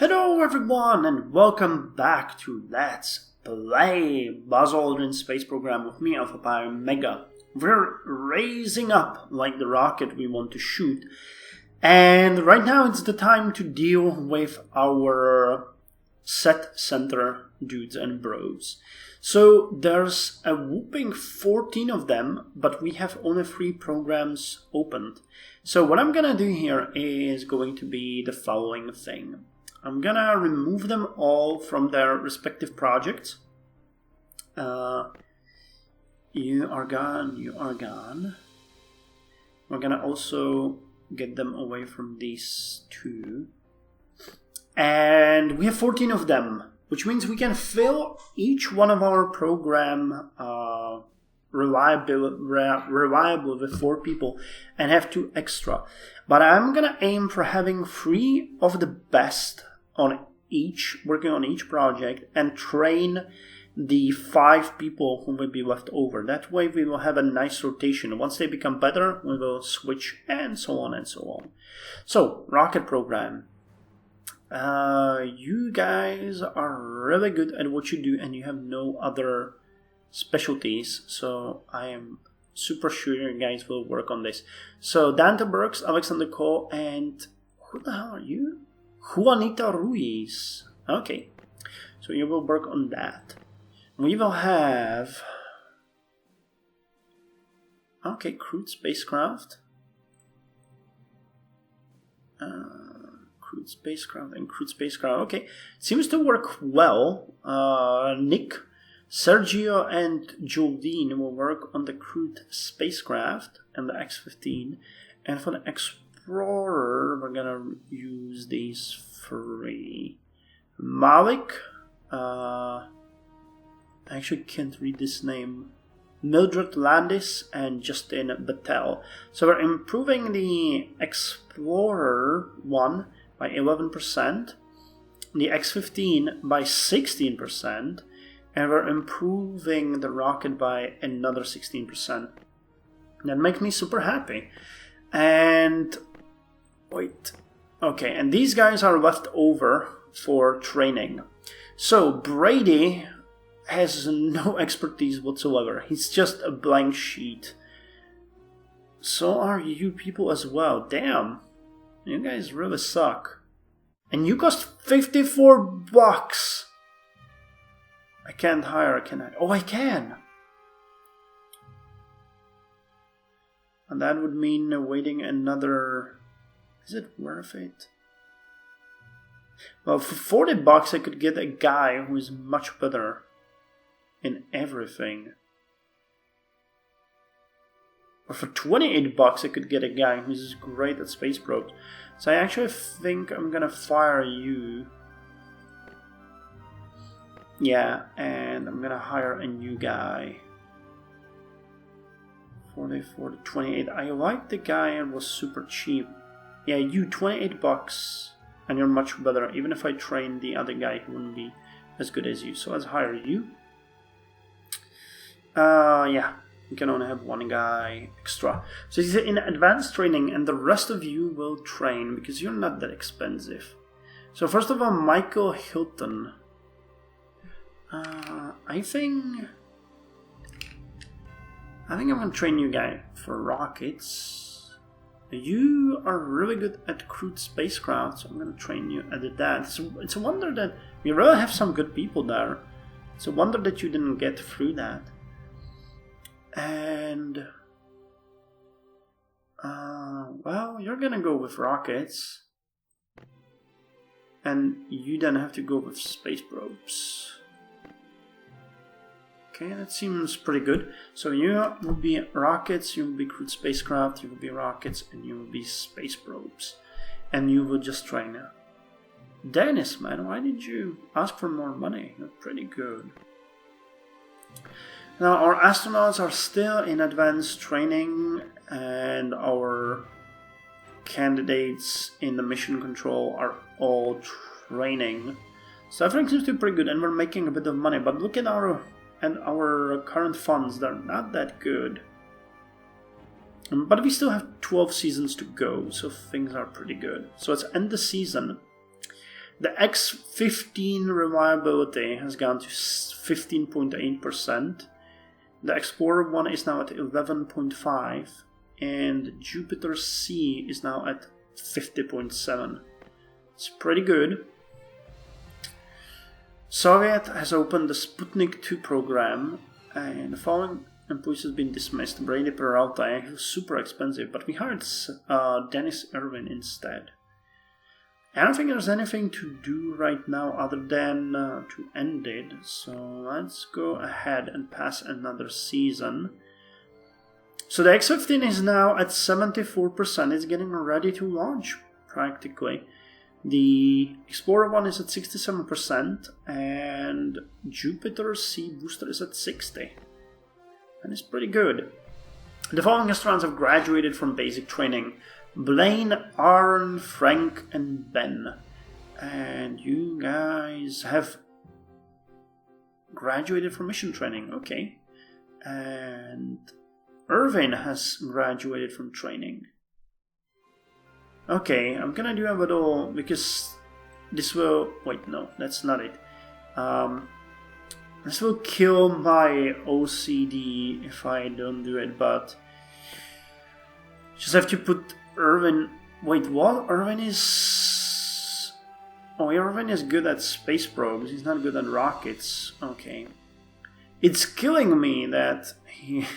Hello everyone and welcome back to Let's Play Buzz Aldrin Space Program with me, Alfapiomega. We're raising up like the rocket we want to shoot, and right now it's the time to deal with our set center dudes and bros. So there's a whopping 14 of them, but we have only 3 programs opened. So what I'm gonna do here is going to be the following thing. I'm gonna remove them all from their respective projects. You are gone, you are gone. We're gonna also get them away from these 2. And we have 14 of them, which means we can fill each one of our program reliable with 4 people and have 2 extra. But I'm gonna aim for having 3 of the best working on each project, and train the 5 people who will be left over. That way we will have a nice rotation. Once they become better, we will switch, and so on and so on. So, rocket program. You guys are really good at what you do, and you have no other specialties, so I am super sure you guys will work on this. So, Dante Burks, Alexander Cole, and who the hell are you? Juanita Ruiz. Okay, so you will work on that. We will have crewed spacecraft, crewed spacecraft. Okay, seems to work well. Nick, Sergio, and Jolene will work on the crewed spacecraft and the X-15, and for the Explorer, we're gonna use these 3. Malik, I actually can't read this name. Mildred Landis and Justin Battelle. So we're improving the Explorer 1 by 11%, the X-15 by 16%, and we're improving the rocket by another 16%. That makes me super happy. And wait, okay, and these guys are left over for training. So Brady has no expertise whatsoever. He's just a blank sheet. So are you people as well. Damn, you guys really suck. And you cost $54. I can't hire, can I? Oh, I can. And that would mean waiting another... Is it worth it? Well, for $40 I could get a guy who is much better in everything. Or for $28 I could get a guy who's great at space probes. So I actually think I'm gonna fire you. Yeah, and I'm gonna hire a new guy. 44 to 28. I like the guy and was super cheap. Yeah, you $28 and you're much better. Even if I train the other guy, he wouldn't be as good as you. So let's hire you. Yeah, you can only have 1 guy extra. So he's in advanced training, and the rest of you will train because you're not that expensive. So first of all, Michael Hilton. I think I'm gonna train you guy for rockets. You are really good at crewed spacecraft, so I'm gonna train you at that. It's a wonder that we really have some good people there. It's a wonder that you didn't get through that. And well, you're gonna go with rockets, and you then have to go with space probes. Okay, that seems pretty good. So you will be rockets, you will be crewed spacecraft, you will be rockets, and you will be space probes. And you will just train. Dennis, man, why did you ask for more money? You're pretty good. Now, our astronauts are still in advanced training, and our candidates in the mission control are all training. So everything seems to be pretty good, and we're making a bit of money. But look at our current funds, they're not that good. But we still have 12 seasons to go, so things are pretty good. So let's end the season. The X-15 reliability has gone to 15.8%. The Explorer 1 is now at 11.5%. And Jupiter C is now at 50.7%. It's pretty good. Soviet has opened the Sputnik 2 program, and the following employees has been dismissed. Brady Peralta, he was super expensive, but we hired Dennis Irwin instead. I don't think there's anything to do right now other than to end it, so let's go ahead and pass another season. So the X-15 is now at 74%, it's getting ready to launch practically. The Explorer 1 is at 67%, and Jupiter C booster is at 60%. And it's pretty good. The following astronauts have graduated from basic training: Blaine, Aaron, Frank, and Ben. And you guys have graduated from mission training, okay. And Irvin has graduated from training. Okay, I'm gonna do a little, because this will, wait, no, that's not it. This will kill my OCD if I don't do it, but just have to put Irvin, wait, what? Irvin is, oh, Irvin is good at space probes, he's not good at rockets, okay. It's killing me that he...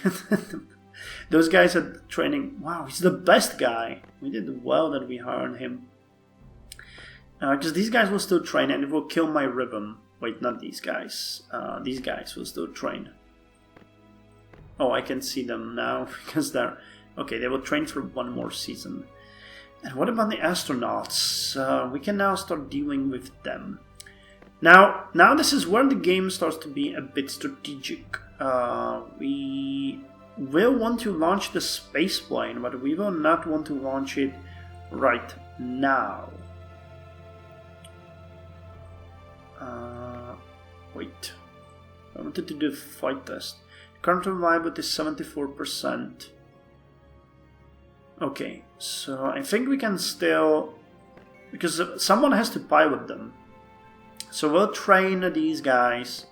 Those guys are training. Wow, he's the best guy. We did well that we hired him. Because these guys will still train and it will kill my rhythm. Wait, not these guys. These guys will still train. Oh, I can see them now because they're... Okay, they will train for one more season. And what about the astronauts? We can now start dealing with them. Now this is where the game starts to be a bit strategic. We will want to launch the space plane, but we will not want to launch it right now. Wait. I wanted to do a flight test. Current reliability is 74%. Okay, so I think we can still... Because someone has to pilot them. So we'll train these guys.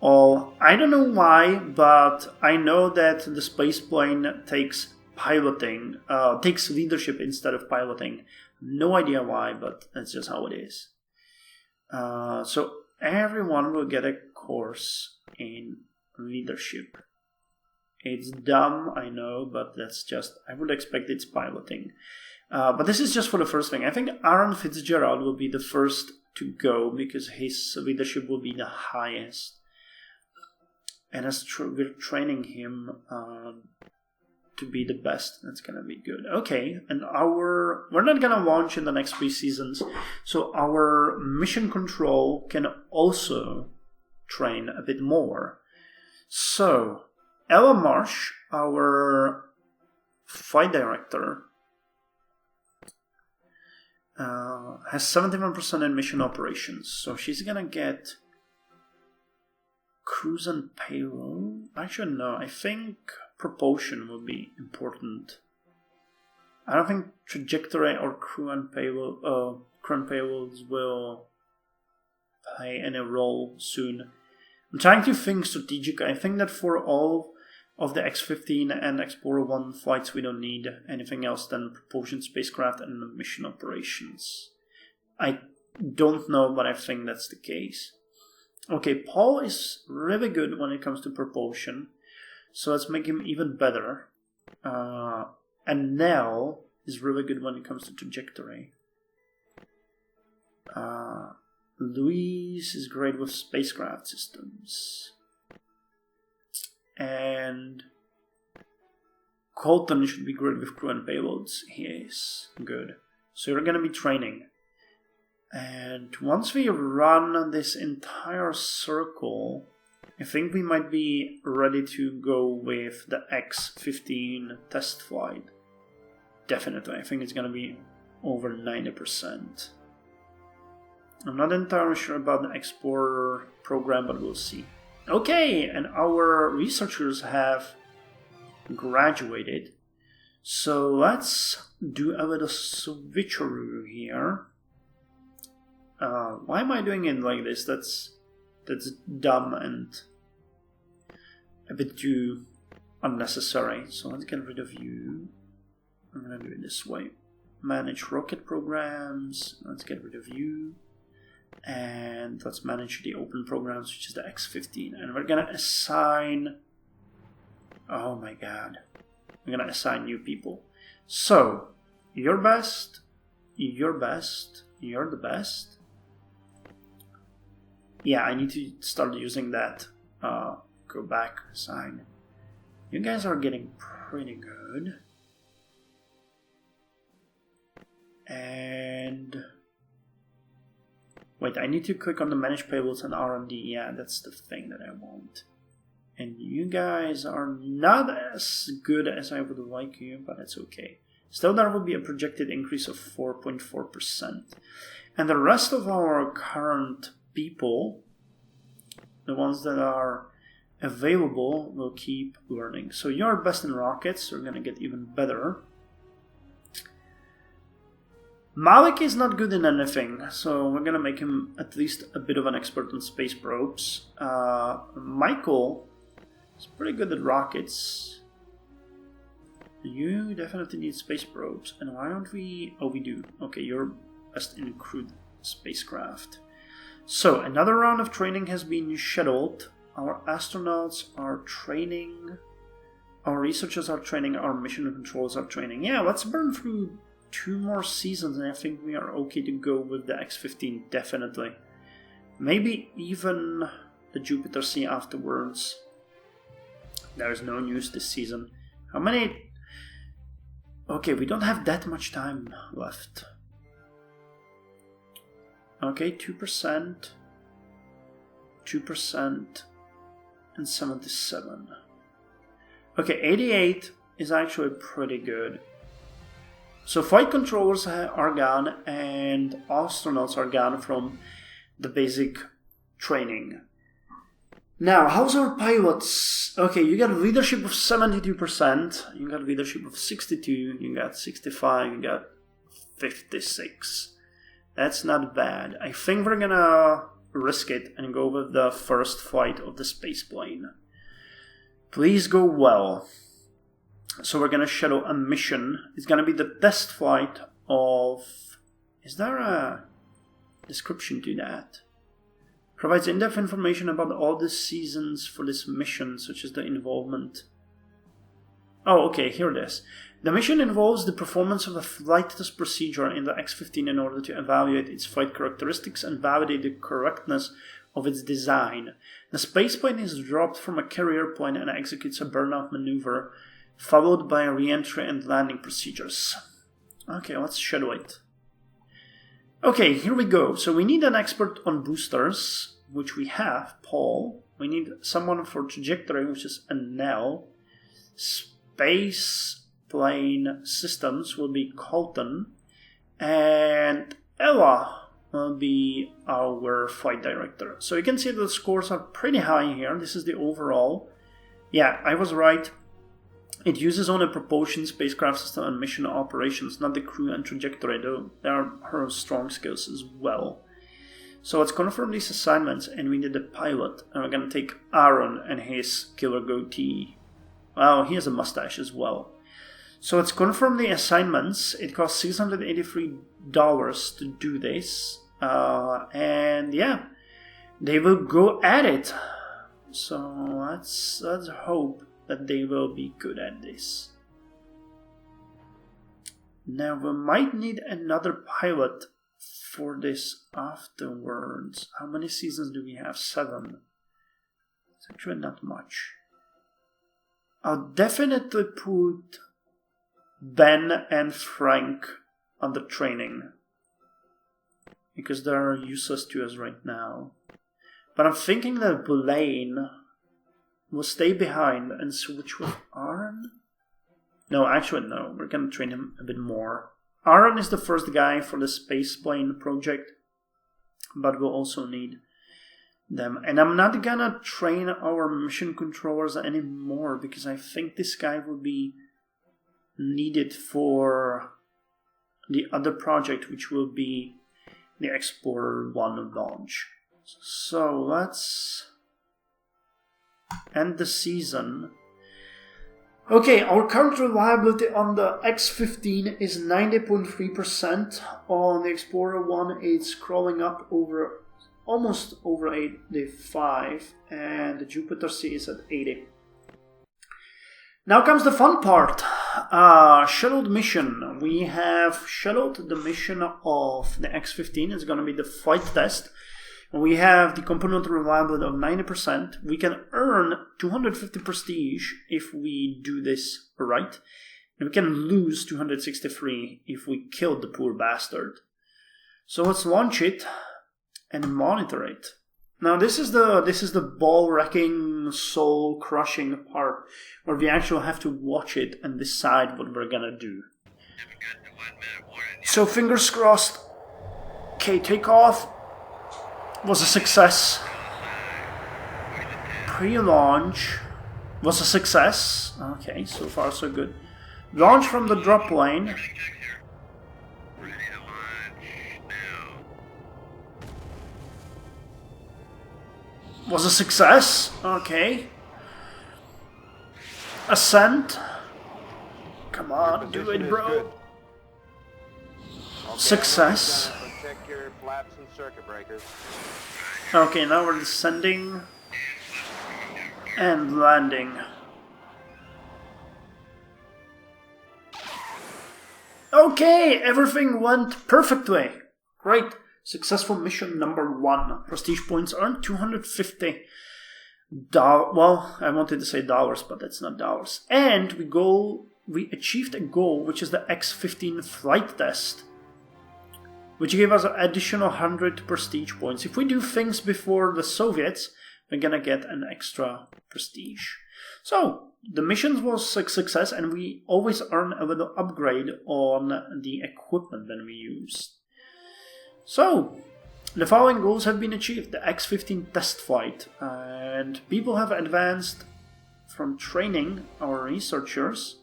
Oh, I don't know why, but I know that the space plane takes piloting, takes leadership instead of piloting. No idea why, but that's just how it is. So everyone will get a course in leadership. It's dumb, I know, but that's just, I would expect it's piloting. But this is just for the first thing. I think Aaron Fitzgerald will be the first to go because his leadership will be the highest. And as we're training him to be the best, that's gonna be good. Okay, and we're not gonna launch in the next 3 seasons, so our mission control can also train a bit more. So Ella Marsh, our flight director, has 71% in mission operations, so she's gonna get cruise and payload. Actually, no, I think propulsion will be important. I don't think trajectory or crew and payloads will play any role soon. I'm trying to think strategically. I think that for all of the X-15 and Explorer 1 flights, we don't need anything else than propulsion spacecraft and mission operations. I don't know, but I think that's the case. Okay, Paul is really good when it comes to propulsion, so let's make him even better. And Nell is really good when it comes to trajectory. Louise is great with spacecraft systems. And Colton should be great with crew and payloads. He is good. So you're going to be training. And once we run this entire circle, I think we might be ready to go with the X-15 test flight. Definitely, I think it's going to be over 90%. I'm not entirely sure about the Explorer program, but we'll see. Okay, and our researchers have graduated. So let's do a little switcheroo here. Why am I doing it like this? That's dumb and a bit too unnecessary. So let's get rid of you. I'm gonna do it this way. Manage rocket programs. Let's get rid of you. And let's manage the open programs, which is the X15. And we're gonna assign... Oh my god. We're gonna assign new people. So, you're best. You're best. You're the best. Yeah, I need to start using that. Go back, assign. You guys are getting pretty good. And... Wait, I need to click on the manage payables and R&D. Yeah, that's the thing that I want. And you guys are not as good as I would like you, but it's okay. Still, there will be a projected increase of 4.4%. And the rest of our current people, the ones that are available, will keep learning. So you're best in rockets, so we're going to get even better. Malik is not good in anything, so we're going to make him at least a bit of an expert on space probes. Michael is pretty good at rockets. You definitely need space probes. And why don't we... Oh, we do. Okay, you're best in crewed spacecraft. So, another round of training has been scheduled. Our astronauts are training. Our researchers are training. Our mission controllers are training. Yeah, let's burn through 2 more seasons and I think we are okay to go with the X15, definitely. Maybe even the Jupiter C afterwards. There's no news this season. How many... Okay, we don't have that much time left. Okay, 2%, 2%, and 77. Okay, 88 is actually pretty good. So flight controllers are gone and astronauts are gone from the basic training. Now, how's our pilots? Okay, you got leadership of 72%, you got leadership of 62, you got 65, you got 56. That's not bad. I think we're gonna risk it and go with the first flight of the space plane. Please go well. So we're gonna schedule a mission. It's gonna be the test flight of... Is there a description to that? Provides in-depth information about all the seasons for this mission, such as the involvement. Oh, okay, here it is. The mission involves the performance of a flight test procedure in the X-15 in order to evaluate its flight characteristics and validate the correctness of its design. The spaceplane is dropped from a carrier plane and executes a burnout maneuver, followed by re-entry and landing procedures. Okay, let's schedule it. Okay, here we go. So we need an expert on boosters, which we have, Paul. We need someone for trajectory, which is Anel. Space plane systems will be Colton. And Ella will be our flight director. So you can see that the scores are pretty high here. This is the overall. Yeah, I was right. It uses only propulsion, spacecraft system, and mission operations, not the crew and trajectory, though they are her strong skills as well. So let's confirm these assignments, and we need a pilot. And we're going to take Aaron and his killer goatee. Wow, he has a mustache as well. So let's confirm the assignments. It costs $683 to do this. And yeah, they will go at it. So let's hope that they will be good at this. Now we might need another pilot for this afterwards. How many seasons do we have? 7. It's actually not much. I'll definitely put Ben and Frank on the training, because they're useless to us right now. But I'm thinking that Blaine will stay behind and switch with Aaron. No, actually no. We're going to train him a bit more. Aaron is the first guy for the space plane project, but we'll also need them. And I'm not going to train our mission controllers anymore, because I think this guy will be needed for the other project, which will be the Explorer 1 launch. So let's end the season. Okay, our current reliability on the X15 is 90.3%. On the Explorer 1, it's crawling up over almost over 85, and the Jupiter C is at 80. Now comes the fun part. Shuttled mission. We have shuttled the mission of the X15. It's going to be the flight test. We have the component reliability of 90%. We can earn 250 prestige if we do this right. And we can lose 263 if we kill the poor bastard. So let's launch it and monitor it. Now this is the ball-wrecking, soul-crushing part where we actually have to watch it and decide what we're gonna do. So fingers crossed. Okay, takeoff was a success. Pre-launch was a success. Okay, so far so good. Launch from the drop lane. Was a success. Okay. Ascent. Come on, do it, bro. Success. Okay, now we're descending and landing. Okay, everything went perfectly. Great. Successful mission number 1. Prestige points earned 250. Well, I wanted to say dollars, but that's not dollars. And we achieved a goal, which is the X15 flight test, which gave us an additional 100 prestige points. If we do things before the Soviets, we're gonna get an extra prestige. So the mission was a success, and we always earn a little upgrade on the equipment that we use. So the following goals have been achieved. The X15 test flight, and people have advanced from training our researchers,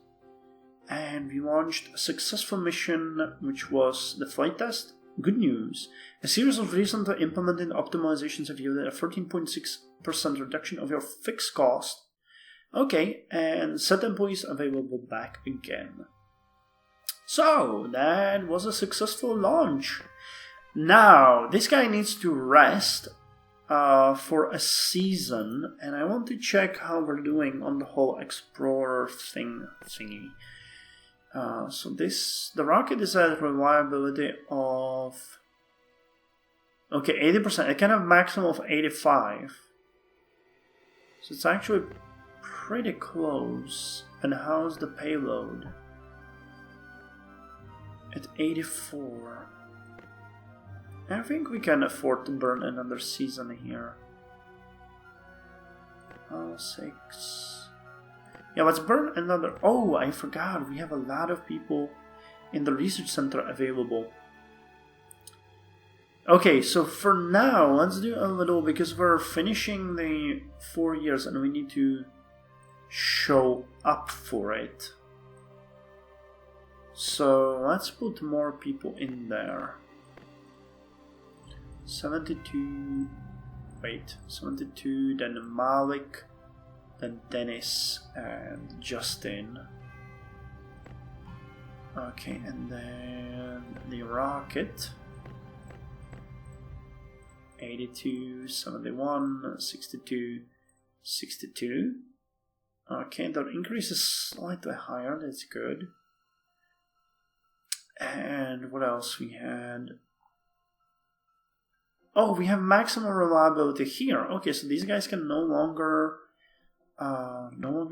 and we launched a successful mission, which was the flight test. Good news. A series of recently implemented optimizations have yielded a 13.6% reduction of your fixed cost. Okay, and set employees available back again. So that was a successful launch. Now, this guy needs to rest for a season, and I want to check how we're doing on the whole Explorer thingy. So the rocket is at reliability of, okay, 80%. It can have maximum of 85. So it's actually pretty close. And how's the payload? At 84. I think we can afford to burn another season here. 6. Yeah, let's burn another. Oh, I forgot. We have a lot of people in the research center available. Okay, so for now, let's do a little, because we're finishing the 4 years and we need to show up for it. So let's put more people in there. 72, wait, 72, then Malik, then Dennis and Justin. Okay, and then the rocket. 82, 71, 62, 62. Okay, the increase is slightly higher, that's good. And what else we had? Oh, we have maximum reliability here. Okay, so these guys can no longer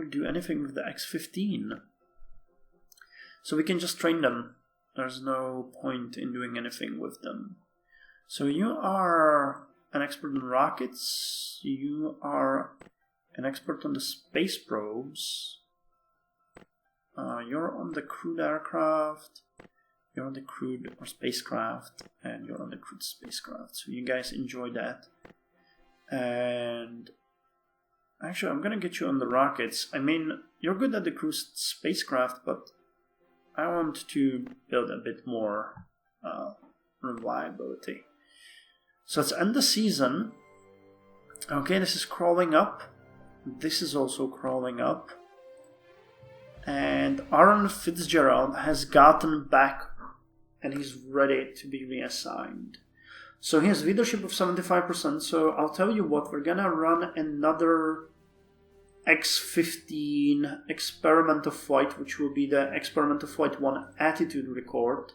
do anything with the X15. So we can just train them. There's no point in doing anything with them. So you are an expert in rockets. You are an expert on the space probes. You're on the crewed aircraft. You're on the crewed or spacecraft, and you're on the crewed spacecraft. So you guys enjoy that. And actually, I'm gonna get you on the rockets. I mean, you're good at the crewed spacecraft, but I want to build a bit more reliability. So let's end the season. Okay, this is crawling up. This is also crawling up. And Aaron Fitzgerald has gotten back and he's ready to be reassigned. So he has leadership of 75%. So I'll tell you what, we're gonna run another X15 experimental flight, which will be the experimental flight 1 attitude record.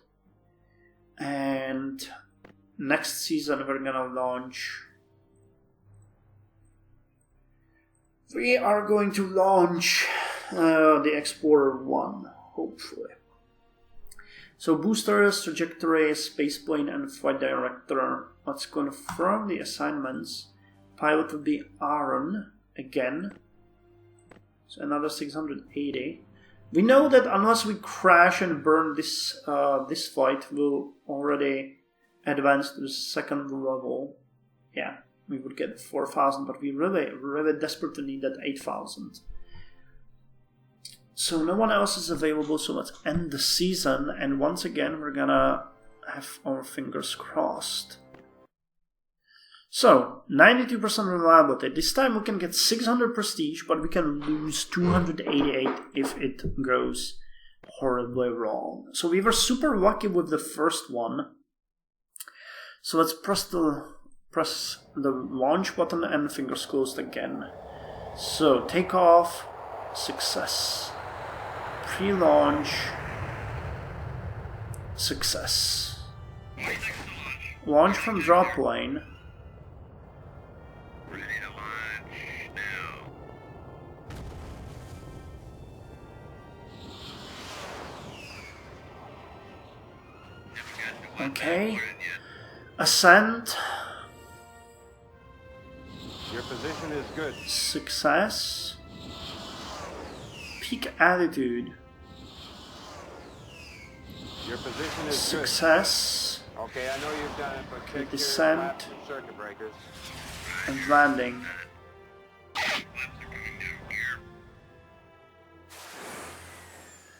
And next season we're gonna launch. We are going to launch the Explorer 1, hopefully. So boosters, trajectory, spaceplane, and flight director. Let's confirm the assignments. Pilot will be Aaron again. So another 680. We know that unless we crash and burn this this flight, we'll already advance to the second level. Yeah, we would get 4,000, but we really desperately need that 8,000. So no one else is available, so let's end the season, and once again we're gonna have our fingers crossed. So, 92% reliability. This time we can get 600 prestige, but we can lose 288 if it goes horribly wrong. So we were super lucky with the first one. So let's press the launch button and fingers closed again. So, takeoff, success. Pre-launch, success. Launch from drop plane. Ready to launch now. Okay. Ascent. Your position is good. Success. Peak altitude. Your position is Success. good. Okay, I know you've done it, but check Descent. your maps and circuit breakers. And landing.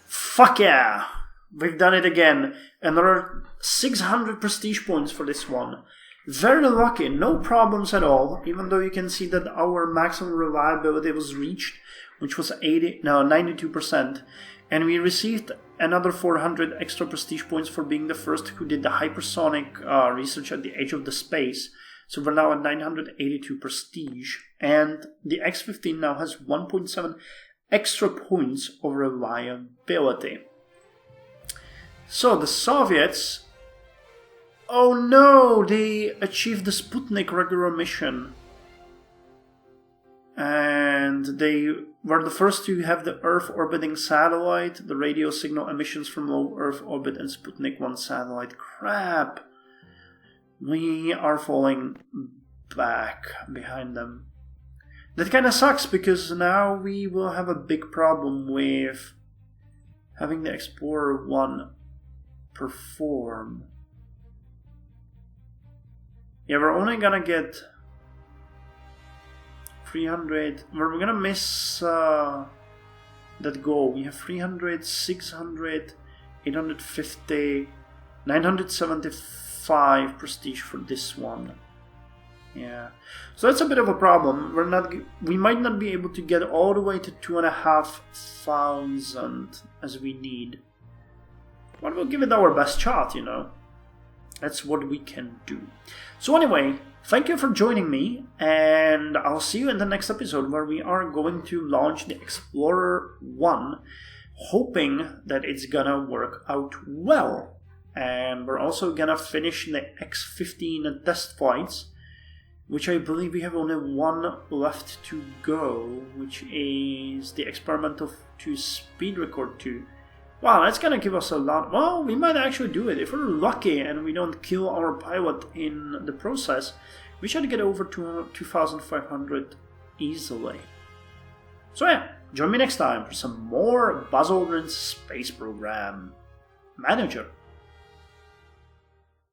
Fuck yeah! We've done it again. Another 600 prestige points for this one. Very lucky, no problems at all, even though you can see that our maximum reliability was reached, which was 92%. And we received another 400 extra prestige points for being the first who did the hypersonic research at the edge of the space. So we're now at 982 prestige. And the X15 now has 1.7 extra points of reliability. So the Soviets... Oh no! They achieved the Sputnik regular mission. And they were the first to have the Earth-orbiting satellite, the radio signal emissions from low Earth orbit, and Sputnik 1 satellite. Crap! We are falling back behind them. That kind of sucks, because now we will have a big problem with having the Explorer 1 perform. Yeah, we're only gonna get 300. We're gonna miss that goal. We have 300, 600, 850, 975 prestige for this one. Yeah, so that's a bit of a problem. We might not be able to get all the way to 2,500 as we need. But we'll give it our best shot, you know. That's what we can do. So anyway, thank you for joining me, and I'll see you in the next episode where we are going to launch the Explorer 1, hoping that it's gonna work out well. And we're also gonna finish the X15 test flights, which I believe we have only one left to go, which is the Experimental 2 Speed Record 2. Wow, that's gonna give us a lot. Well, we might actually do it. If we're lucky and we don't kill our pilot in the process, we should get over to 2,500 easily. So yeah, join me next time for some more Buzz Aldrin's Space Program Manager.